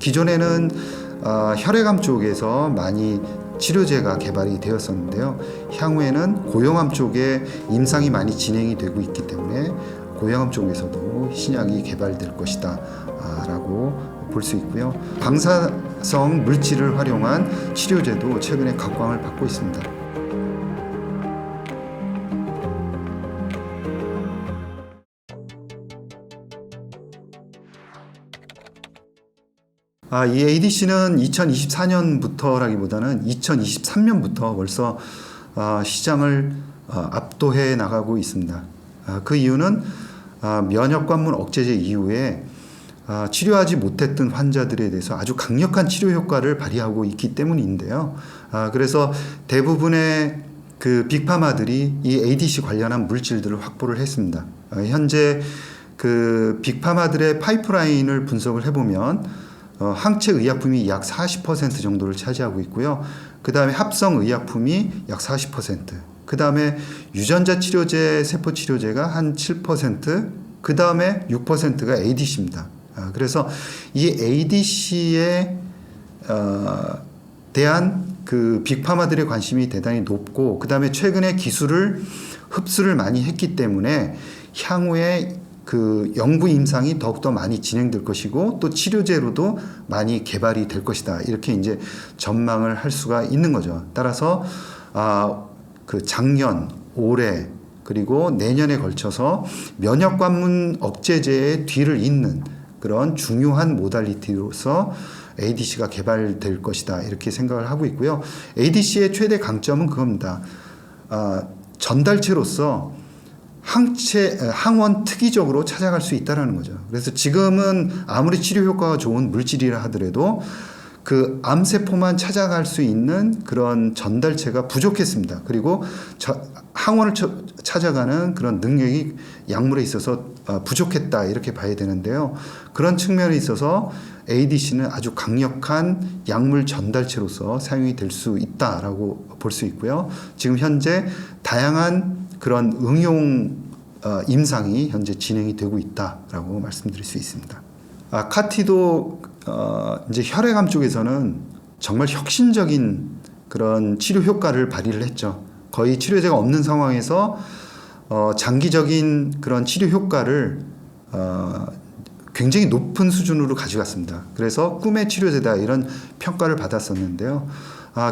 기존에는 혈액암 쪽에서 많이 치료제가 개발이 되었었는데요. 향후에는 고형암 쪽에 임상이 많이 진행이 되고 있기 때문에 고형암 쪽에서도 신약이 개발될 것이다 라고 볼 수 있고요. 방사성 물질을 활용한 치료제도 최근에 각광을 받고 있습니다. 이 ADC는 2024년부터라기보다는 2023년부터 벌써 시장을 압도해 나가고 있습니다. 그 이유는 면역관문 억제제 이후에 치료하지 못했던 환자들에 대해서 아주 강력한 치료 효과를 발휘하고 있기 때문인데요. 그래서 대부분의 그 빅파마들이 이 ADC 관련한 물질들을 확보를 했습니다. 현재 그 빅파마들의 파이프라인을 분석을 해보면 항체 의약품이 약 40% 정도를 차지하고 있고요. 그 다음에 합성 의약품이 약 40%, 그 다음에 유전자 치료제, 세포 치료제가 한 7%, 그 다음에 6%가 ADC입니다. 그래서 이 ADC에 대한 그 빅파마들의 관심이 대단히 높고, 그 다음에 최근에 기술을 흡수를 많이 했기 때문에 향후에 그 연구 임상이 더욱더 많이 진행될 것이고 또 치료제로도 많이 개발이 될 것이다. 이렇게 이제 전망을 할 수가 있는 거죠. 따라서 그 작년, 올해 그리고 내년에 걸쳐서 면역관문 억제제의 뒤를 잇는 그런 중요한 모달리티로서 ADC가 개발될 것이다. 이렇게 생각을 하고 있고요. ADC의 최대 강점은 그겁니다. 전달체로서 항원 특이적으로 찾아갈 수 있다는 거죠. 그래서 지금은 아무리 치료 효과가 좋은 물질이라 하더라도 그 암세포만 찾아갈 수 있는 그런 전달체가 부족했습니다. 그리고 항원을 찾아가는 그런 능력이 약물에 있어서 부족했다, 이렇게 봐야 되는데요. 그런 측면에 있어서 ADC는 아주 강력한 약물 전달체로서 사용이 될 수 있다라고 볼 수 있고요. 지금 현재 다양한 그런 응용 임상이 현재 진행이 되고 있다라고 말씀드릴 수 있습니다. 카티도 이제 혈액암 쪽에서는 정말 혁신적인 그런 치료 효과를 발휘를 했죠. 거의 치료제가 없는 상황에서 장기적인 그런 치료 효과를 굉장히 높은 수준으로 가져갔습니다. 그래서 꿈의 치료제다, 이런 평가를 받았었는데요.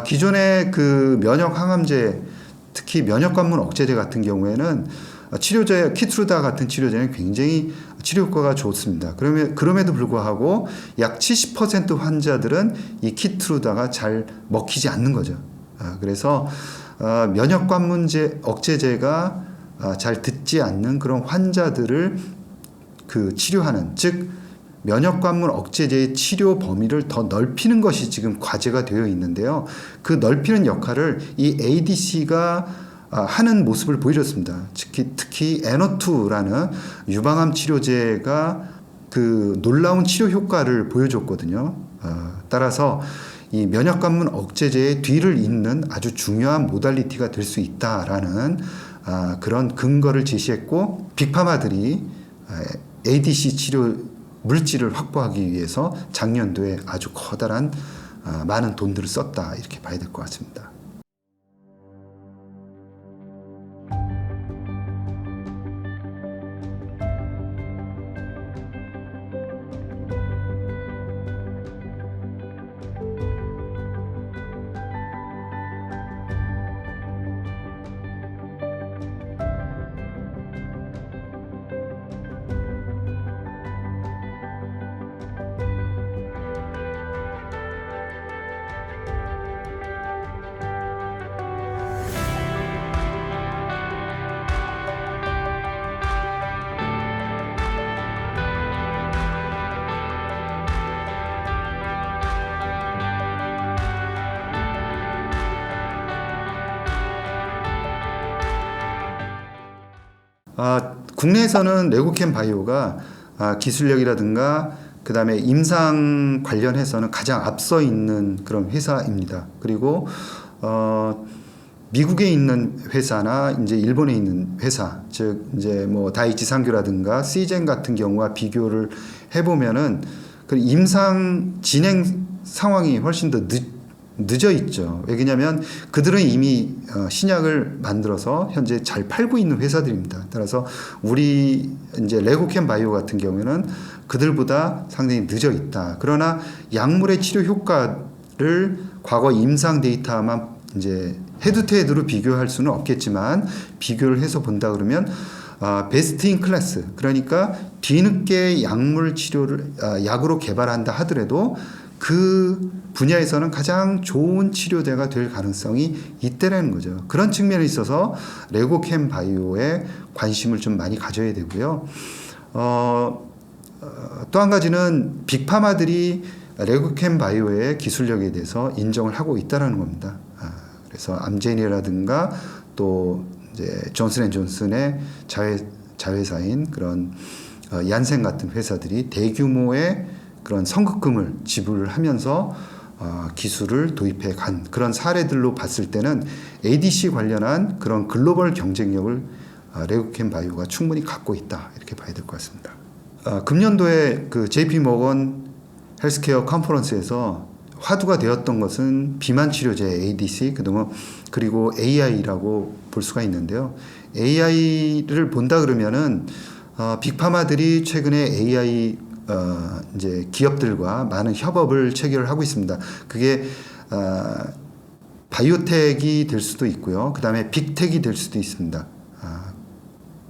기존의 그 면역 항암제, 특히 면역관문 억제제 같은 경우에는 치료제, 키트루다 같은 치료제는 굉장히 치료 효과가 좋습니다. 그럼에도 불구하고 약 70% 환자들은 이 키트루다가 잘 먹히지 않는 거죠. 그래서 면역관문 억제제가 잘 듣지 않는 그런 환자들을 그 치료하는, 즉 면역관문 억제제의 치료 범위를 더 넓히는 것이 지금 과제가 되어 있는데요. 그 넓히는 역할을 이 ADC가 하는 모습을 보여줬습니다. 특히 N02라는 유방암 치료제가 그 놀라운 치료 효과를 보여줬거든요. 따라서 이 면역관문 억제제의 뒤를 잇는 아주 중요한 모달리티가 될 수 있다라는 그런 근거를 제시했고, 빅파마들이 ADC 치료 물질을 확보하기 위해서 작년도에 아주 커다란 많은 돈들을 썼다, 이렇게 봐야 될 것 같습니다. 국내에서는 레고캠 바이오가 기술력이라든가 그 다음에 임상 관련해서는 가장 앞서 있는 그런 회사입니다. 그리고 미국에 있는 회사나 이제 일본에 있는 회사, 즉 이제 뭐 다이치 상교라든가 시젠 같은 경우와 비교를 해보면은 그 임상 진행 상황이 훨씬 더 늦어 있죠. 왜냐하면 그들은 이미 신약을 만들어서 현재 잘 팔고 있는 회사들입니다. 따라서 우리 이제 레고캠 바이오 같은 경우에는 그들보다 상당히 늦어 있다. 그러나 약물의 치료 효과를 과거 임상 데이터만 이제 헤드투헤드로 비교할 수는 없겠지만 비교를 해서 본다 그러면 베스트 인 클래스, 그러니까 뒤늦게 약물 치료를 약으로 개발한다 하더라도 그 분야에서는 가장 좋은 치료제가 될 가능성이 있다라는 거죠. 그런 측면에 있어서 레고캠 바이오에 관심을 좀 많이 가져야 되고요. 또 한 가지는 빅파마들이 레고캠 바이오의 기술력에 대해서 인정을 하고 있다라는 겁니다. 그래서 암제니라든가 또 이제 존슨앤존슨의 자회사인 그런 얀센 같은 회사들이 대규모의 그런 선급금을 지불을 하면서 기술을 도입해 간 그런 사례들로 봤을 때는 ADC 관련한 그런 글로벌 경쟁력을 레고캠 바이오가 충분히 갖고 있다, 이렇게 봐야 될 것 같습니다. 금년도에 그 JP 모건 헬스케어 컨퍼런스에서 화두가 되었던 것은 비만 치료제 ADC 그리고 AI라고 볼 수가 있는데요. AI를 본다 그러면은 빅파마들이 최근에 AI 이제 기업들과 많은 협업을 체결을 하고 있습니다. 그게 바이오텍이 될 수도 있고요. 그 다음에 빅텍이 될 수도 있습니다.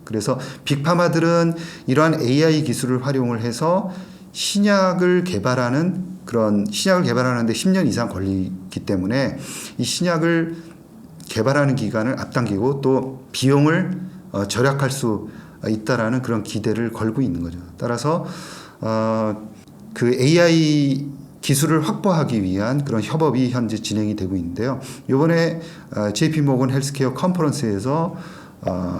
그래서 빅파마들은 이러한 AI 기술을 활용을 해서 신약을 개발하는데 10년 이상 걸리기 때문에 이 신약을 개발하는 기간을 앞당기고 또 비용을 절약할 수 있다라는 그런 기대를 걸고 있는 거죠. 따라서 그 AI 기술을 확보하기 위한 그런 협업이 현재 진행이 되고 있는데요. 이번에 JP 모건 헬스케어 컨퍼런스에서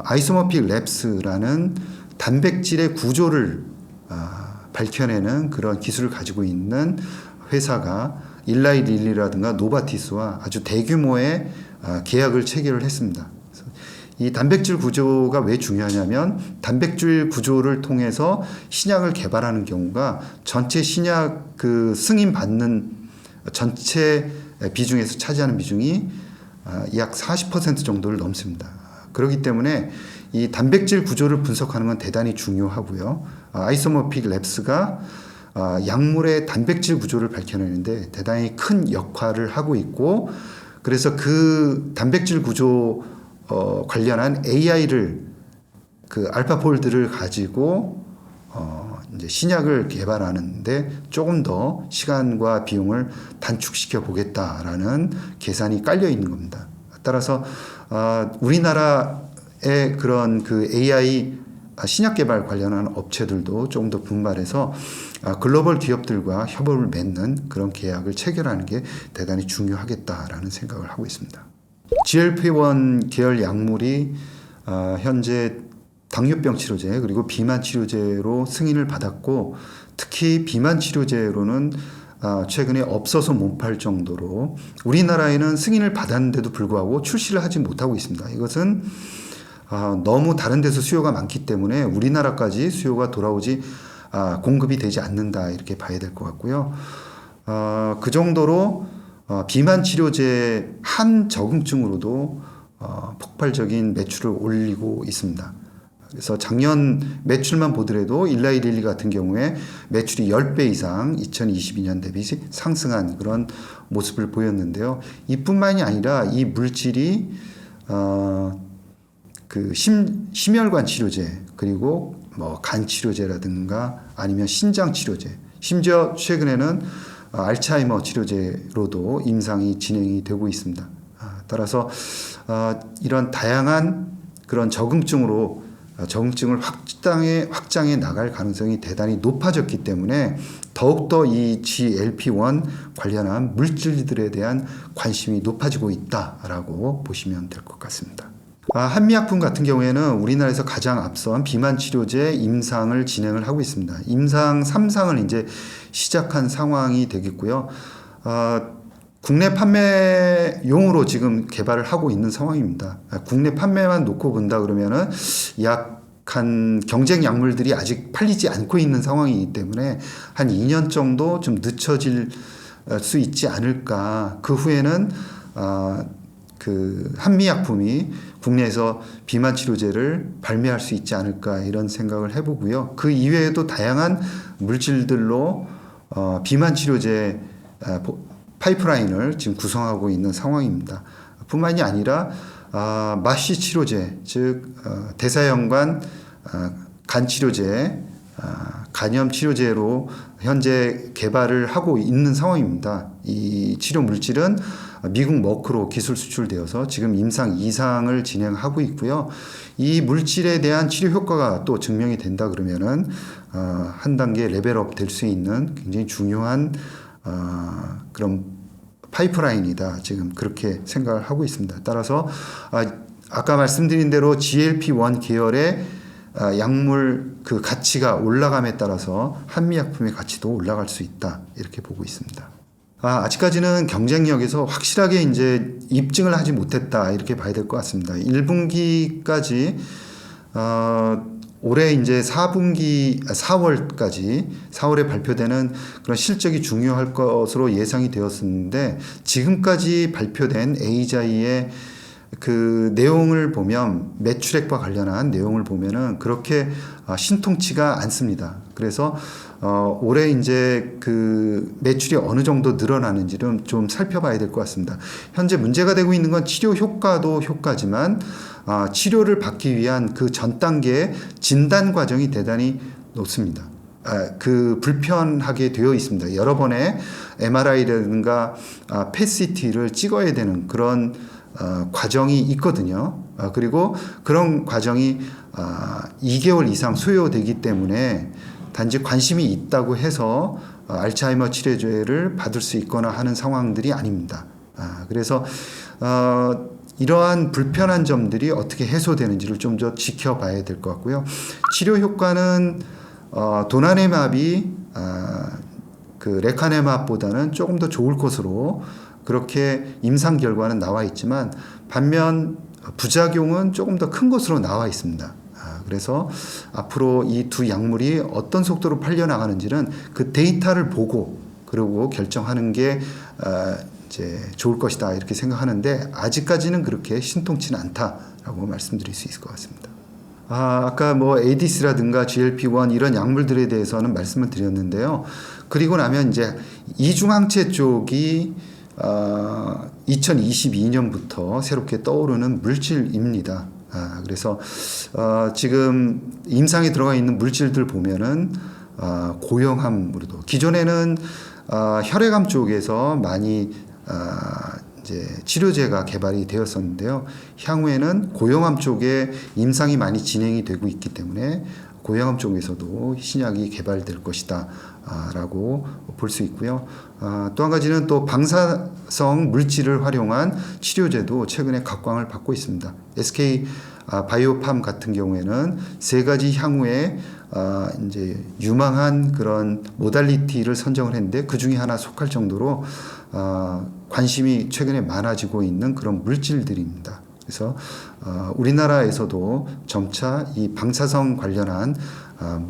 아이소모픽 랩스라는 단백질의 구조를 밝혀내는 그런 기술을 가지고 있는 회사가 일라이 릴리라든가 노바티스와 아주 대규모의 계약을 체결을 했습니다. 이 단백질 구조가 왜 중요하냐면 단백질 구조를 통해서 신약을 개발하는 경우가 전체 신약 그 승인 받는 전체 비중에서 차지하는 비중이 약 40% 정도를 넘습니다. 그렇기 때문에 이 단백질 구조를 분석하는 건 대단히 중요하고요. 아이소모픽 랩스가 약물의 단백질 구조를 밝혀내는데 대단히 큰 역할을 하고 있고, 그래서 그 단백질 구조 관련한 AI를 그 알파폴드를 가지고 이제 신약을 개발하는데 조금 더 시간과 비용을 단축시켜 보겠다라는 계산이 깔려 있는 겁니다. 따라서 우리나라의 그런 그 AI 신약 개발 관련한 업체들도 조금 더 분발해서 글로벌 기업들과 협업을 맺는 그런 계약을 체결하는 게 대단히 중요하겠다라는 생각을 하고 있습니다. GLP-1 계열 약물이 현재 당뇨병 치료제 그리고 비만 치료제로 승인을 받았고, 특히 비만 치료제로는 최근에 없어서 못 팔 정도로 우리나라에는 승인을 받았는데도 불구하고 출시를 하지 못하고 있습니다. 이것은 너무 다른 데서 수요가 많기 때문에 우리나라까지 수요가 돌아오지 공급이 되지 않는다, 이렇게 봐야 될 것 같고요. 그 정도로 비만 치료제 한 적응증으로도 폭발적인 매출을 올리고 있습니다. 그래서 작년 매출만 보더라도 일라이 릴리 같은 경우에 매출이 10배 이상 2022년 대비 상승한 그런 모습을 보였는데요. 이뿐만이 아니라 이 물질이 그 심혈관 치료제 그리고 뭐 간 치료제라든가 아니면 신장 치료제, 심지어 최근에는 알츠하이머 치료제로도 임상이 진행이 되고 있습니다. 따라서 이런 다양한 그런 적응증을 확장해 나갈 가능성이 대단히 높아졌기 때문에 더욱더 이 GLP-1 관련한 물질들에 대한 관심이 높아지고 있다라고 보시면 될 것 같습니다. 한미약품 같은 경우에는 우리나라에서 가장 앞선 비만 치료제 임상을 진행을 하고 있습니다. 임상 3상을 이제 시작한 상황이 되겠고요. 국내 판매용으로 지금 개발을 하고 있는 상황입니다. 국내 판매만 놓고 본다 그러면은 약 경쟁 약물들이 아직 팔리지 않고 있는 상황이기 때문에 한 2년 정도 좀 늦춰질 수 있지 않을까. 그 후에는 그 한미약품이 국내에서 비만 치료제를 발매할 수 있지 않을까 이런 생각을 해보고요. 그 이외에도 다양한 물질들로 비만 치료제 파이프라인을 지금 구성하고 있는 상황입니다. 뿐만이 아니라 마취 치료제, 즉 대사연관 간 치료제, 간염 치료제로 현재 개발을 하고 있는 상황입니다. 이 치료 물질은 미국 머크로 기술 수출되어서 지금 임상 2상을 진행하고 있고요. 이 물질에 대한 치료 효과가 또 증명이 된다 그러면은 한 단계 레벨업 될 수 있는 굉장히 중요한 그런 파이프라인이다. 지금 그렇게 생각을 하고 있습니다. 따라서 아까 말씀드린 대로 GLP-1 계열의 약물 그 가치가 올라감에 따라서 한미약품의 가치도 올라갈 수 있다. 이렇게 보고 있습니다. 아직까지는 경쟁력에서 확실하게 이제 입증을 하지 못했다. 이렇게 봐야 될 것 같습니다. 1분기까지 올해 이제 4월에 발표되는 그런 실적이 중요할 것으로 예상이 되었었는데 지금까지 발표된 에이자이의 그 내용을 보면 매출액과 관련한 내용을 보면은 그렇게 신통치가 않습니다. 그래서 올해 이제 그 매출이 어느 정도 늘어나는지를 좀 살펴봐야 될 것 같습니다. 현재 문제가 되고 있는 건 치료 효과도 효과지만 치료를 받기 위한 그 전 단계의 진단 과정이 대단히 높습니다. 그 불편하게 되어 있습니다. 여러 번의 MRI라든가 PET-CT를 찍어야 되는 그런 과정이 있거든요. 그리고 그런 과정이 2개월 이상 소요되기 때문에 단지 관심이 있다고 해서 알츠하이머 치료제를 받을 수 있거나 하는 상황들이 아닙니다. 그래서 이러한 불편한 점들이 어떻게 해소되는지를 좀 더 지켜봐야 될 것 같고요. 치료 효과는 도나네맙이 그 레카네맙보다는 조금 더 좋을 것으로 그렇게 임상 결과는 나와 있지만 반면 부작용은 조금 더 큰 것으로 나와 있습니다. 그래서 앞으로 이 두 약물이 어떤 속도로 팔려 나가는지는 그 데이터를 보고 그리고 결정하는 게 이제 좋을 것이다 이렇게 생각하는데 아직까지는 그렇게 신통치는 않다라고 말씀드릴 수 있을 것 같습니다. 아까 뭐 ADC라든가 GLP-1 이런 약물들에 대해서는 말씀을 드렸는데요. 그리고 나면 이제 이중항체 쪽이 2022년부터 새롭게 떠오르는 물질입니다. 그래서 지금 임상에 들어가 있는 물질들 보면은 고형암으로도 기존에는 혈액암 쪽에서 많이 이제 치료제가 개발이 되었었는데요. 향후에는 고형암 쪽에 임상이 많이 진행이 되고 있기 때문에 고형암 쪽에서도 신약이 개발될 것이다 라고 볼 수 있고요. 또 한 가지는 또 방사성 물질을 활용한 치료제도 최근에 각광을 받고 있습니다. SK 바이오팜 같은 경우에는 세 가지 향후에 이제 유망한 그런 모달리티를 선정을 했는데 그 중에 하나 속할 정도로 관심이 최근에 많아지고 있는 그런 물질들입니다. 그래서 우리나라에서도 점차 이 방사성 관련한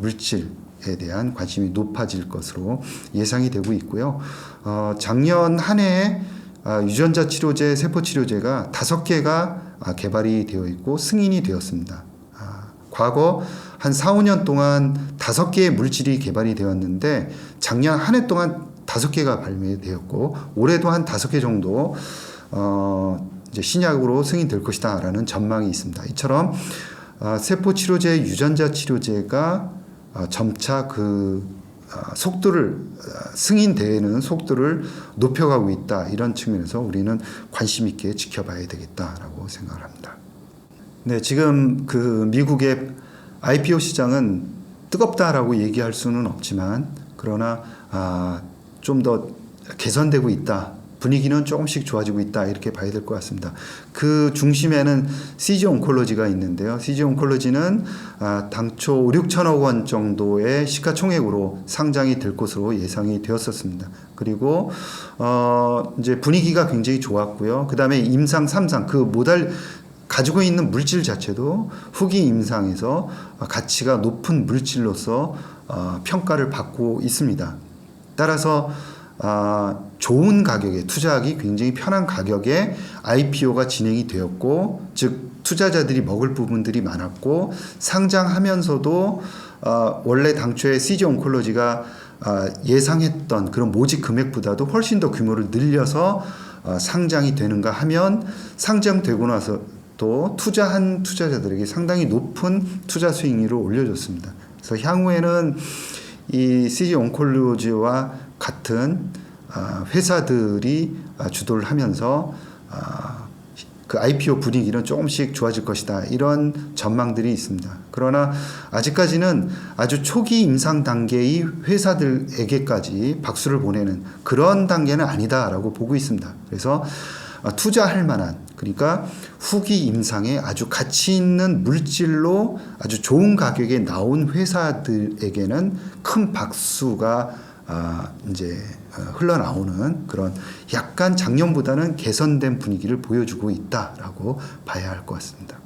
물질에 대한 관심이 높아질 것으로 예상이 되고 있고요. 작년 한 해에 유전자 치료제, 세포 치료제가 5개가 개발이 되어 있고 승인이 되었습니다. 과거 한 4, 5년 동안 5개의 물질이 개발이 되었는데 작년 한 해 동안 5개가 발매되었고 올해도 한 5개 정도 이제 신약으로 승인될 것이다라는 전망이 있습니다. 이처럼 세포 치료제, 유전자 치료제가 점차 그 속도를 승인되는 속도를 높여가고 있다. 이런 측면에서 우리는 관심 있게 지켜봐야 되겠다라고 생각을 합니다. 네, 지금 그 미국의 IPO 시장은 뜨겁다라고 얘기할 수는 없지만 그러나 좀 더 개선되고 있다. 분위기는 조금씩 좋아지고 있다 이렇게 봐야 될 것 같습니다. 그 중심에는 CG 온콜로지가 있는데요. CG 온콜로지는 당초 5, 6천억 원 정도의 시가총액으로 상장이 될 것으로 예상이 되었었습니다. 그리고 이제 분위기가 굉장히 좋았고요. 그 다음에 임상 3상 그 가지고 있는 물질 자체도 후기 임상에서 가치가 높은 물질로서 평가를 받고 있습니다. 따라서 좋은 가격에 투자하기 굉장히 편한 가격에 IPO가 진행이 되었고, 즉 투자자들이 먹을 부분들이 많았고, 상장하면서도 원래 당초에 CG 온콜로지가 예상했던 그런 모집 금액보다도 훨씬 더 규모를 늘려서 상장이 되는가 하면, 상장되고 나서 또 투자한 투자자들에게 상당히 높은 투자 수익률을 올려줬습니다. 그래서 향후에는 이 CG 온콜로지와 같은 회사들이 주도를 하면서 그 IPO 분위기는 조금씩 좋아질 것이다, 이런 전망들이 있습니다. 그러나 아직까지는 아주 초기 임상 단계의 회사들에게까지 박수를 보내는 그런 단계는 아니다라고 보고 있습니다. 그래서 투자할 만한, 그러니까 후기 임상에 아주 가치 있는 물질로 아주 좋은 가격에 나온 회사들에게는 큰 박수가 이제 흘러나오는 그런, 약간 작년보다는 개선된 분위기를 보여주고 있다라고 봐야 할 것 같습니다.